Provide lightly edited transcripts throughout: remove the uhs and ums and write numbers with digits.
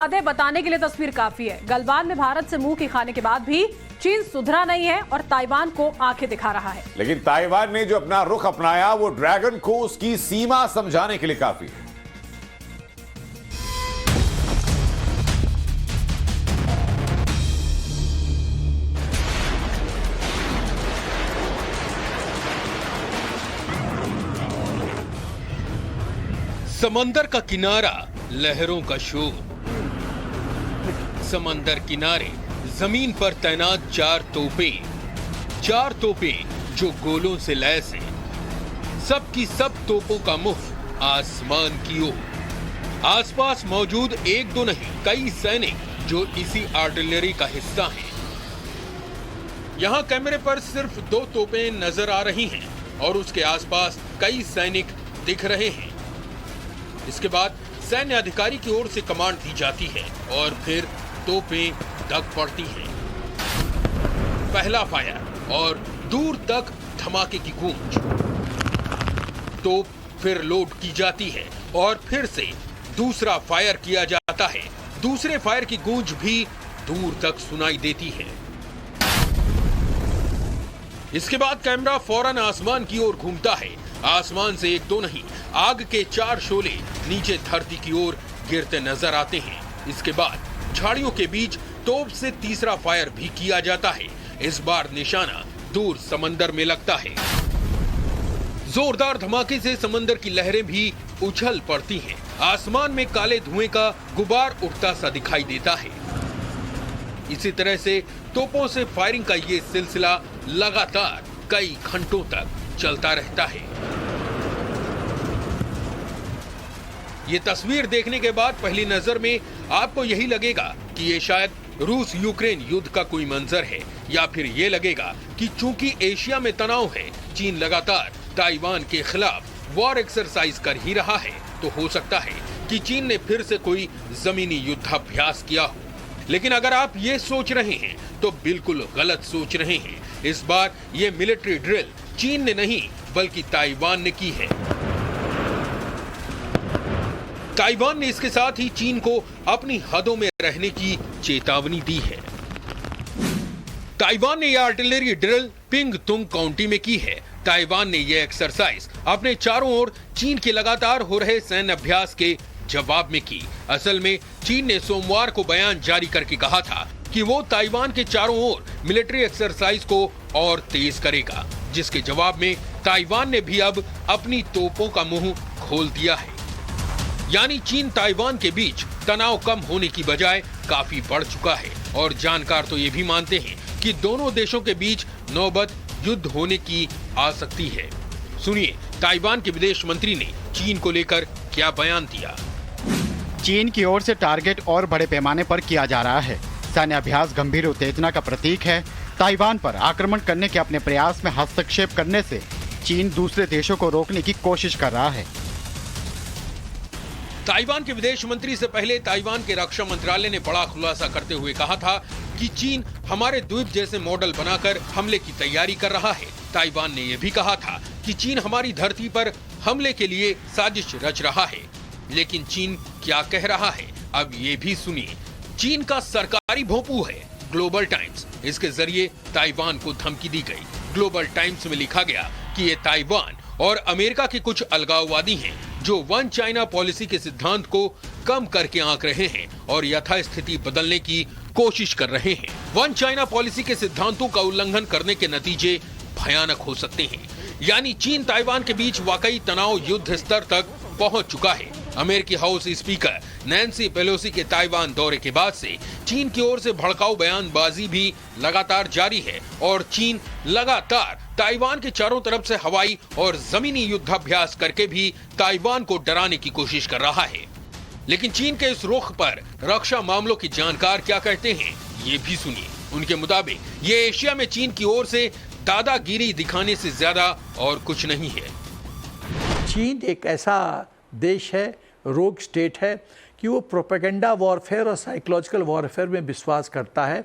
वादे बताने के लिए तस्वीर काफी है। गलवान में भारत से मुंह की खाने के बाद भी चीन सुधरा नहीं है और ताइवान को आंखें दिखा रहा है। लेकिन ताइवान ने जो अपना रुख अपनाया वो ड्रैगन को उसकी सीमा समझाने के लिए काफी है। समंदर का किनारा, लहरों का शोर। समंदर किनारे जमीन पर तैनात चार तोपें जो गोलों से लैस हैं। सबकी सब तोपों का मुख आसमान की ओर। आसपास मौजूद एक दो नहीं कई सैनिक जो इसी आर्टिलरी का हिस्सा हैं। यहां कैमरे पर सिर्फ दो तोपें नजर आ रही हैं और उसके आसपास कई सैनिक दिख रहे हैं। इसके बाद सैन्य अधिकारी की ओर से कमांड दी जाती है और फिर तोपें दग पड़ती हैं। पहला फायर और दूर तक धमाके की गूंज। तोप फिर लोड की जाती है और फिर से दूसरा फायर किया जाता है। दूसरे फायर की गूंज भी दूर तक सुनाई देती है। इसके बाद कैमरा फौरन आसमान की ओर घूमता है। आसमान से एक दो नहीं आग के चार शोले नीचे धरती की ओर गिरते नजर आते हैं। इसके बाद झाड़ियों के बीच तोप से तीसरा फायर भी किया जाता है। इस बार निशाना दूर समंदर में लगता है। जोरदार धमाके से समंदर की लहरें भी उछल पड़ती हैं। आसमान में काले धुएं का गुबार उठता सा दिखाई देता है। इसी तरह से तोपों से फायरिंग का ये सिलसिला लगातार कई घंटों तक चलता रहता है। ये तस्वीर देखने के बाद पहली नजर में आपको यही लगेगा कि ये शायद रूस यूक्रेन युद्ध का कोई मंजर है, या फिर ये लगेगा कि चूंकि एशिया में तनाव है, चीन लगातार ताइवान के खिलाफ वॉर एक्सरसाइज कर ही रहा है, तो हो सकता है कि चीन ने फिर से कोई जमीनी युद्धाभ्यास किया हो। लेकिन अगर आप ये सोच रहे हैं तो बिल्कुल गलत सोच रहे हैं। इस बार ये मिलिट्री ड्रिल चीन ने नहीं बल्कि ताइवान ने की है। ताइवान ने इसके साथ ही चीन को अपनी हदों में रहने की चेतावनी दी है। ताइवान ने यह आर्टिलरी ड्रिल पिंग तुंग काउंटी में की है। ताइवान ने यह एक्सरसाइज अपने चारों ओर चीन के लगातार हो रहे सैन्य अभ्यास के जवाब में की। असल में चीन ने सोमवार को बयान जारी करके कहा था कि वो ताइवान के चारों ओर मिलिट्री एक्सरसाइज को और तेज करेगा, जिसके जवाब में ताइवान ने भी अब अपनी तोपों का मुंह खोल दिया है। यानी चीन ताइवान के बीच तनाव कम होने की बजाय काफी बढ़ चुका है और जानकार तो ये भी मानते हैं कि दोनों देशों के बीच नौबत युद्ध होने की आ सकती है। सुनिए ताइवान के विदेश मंत्री ने चीन को लेकर क्या बयान दिया। चीन की ओर से टारगेट और बड़े पैमाने पर किया जा रहा है। सैन्य अभ्यास गंभीर उत्तेजना का प्रतीक है। ताइवान पर आक्रमण करने के अपने प्रयास में हस्तक्षेप करने से चीन दूसरे देशों को रोकने की कोशिश कर रहा है। ताइवान के विदेश मंत्री से पहले ताइवान के रक्षा मंत्रालय ने बड़ा खुलासा करते हुए कहा था कि चीन हमारे द्वीप जैसे मॉडल बनाकर हमले की तैयारी कर रहा है। ताइवान ने यह भी कहा था कि चीन हमारी धरती पर हमले के लिए साजिश रच रहा है। लेकिन चीन क्या कह रहा है, अब ये भी सुनिए। चीन का सरकारी भोंपू है ग्लोबल टाइम्स। इसके जरिए ताइवान को धमकी दी गई। ग्लोबल टाइम्स में लिखा गया कि ये ताइवान और अमेरिका के कुछ अलगाववादी हैं जो वन चाइना पॉलिसी के सिद्धांत को कम करके आंक रहे हैं और यथास्थिति बदलने की कोशिश कर रहे हैं। वन चाइना पॉलिसी के सिद्धांतों का उल्लंघन करने के नतीजे भयानक हो सकते हैं। यानी चीन ताइवान के बीच वाकई तनाव युद्ध स्तर तक पहुंच चुका है। अमेरिकी हाउस स्पीकर नैन्सी पेलोसी के ताइवान दौरे के बाद से चीन की ओर से भड़काऊ बयानबाजी भी लगातार जारी है और चीन लगातार ताइवान के चारों तरफ से हवाई और जमीनी युद्धाभ्यास करके भी ताइवान को डराने की कोशिश कर रहा है। लेकिन चीन के इस रुख पर रक्षा मामलों के जानकार क्या कहते हैं, ये भी सुनिए। उनके मुताबिक ये एशिया में चीन की ओर से दादागिरी दिखाने से ज्यादा और कुछ नहीं है। चीन एक ऐसा देश है, रोग स्टेट है, कि वो प्रोपेगेंडा वॉरफेयर और साइकोलॉजिकल वॉरफेयर में विश्वास करता है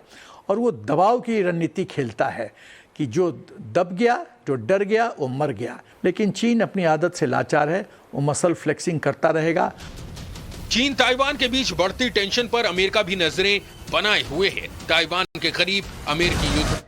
और वो दबाव की रणनीति खेलता है कि जो दब गया, जो डर गया, वो मर गया। लेकिन चीन अपनी आदत से लाचार है, वो मसल फ्लेक्सिंग करता रहेगा। चीन ताइवान के बीच बढ़ती टेंशन पर अमेरिका भी नजरें बनाए हुए है। ताइवान के करीब अमेरिकी युद्ध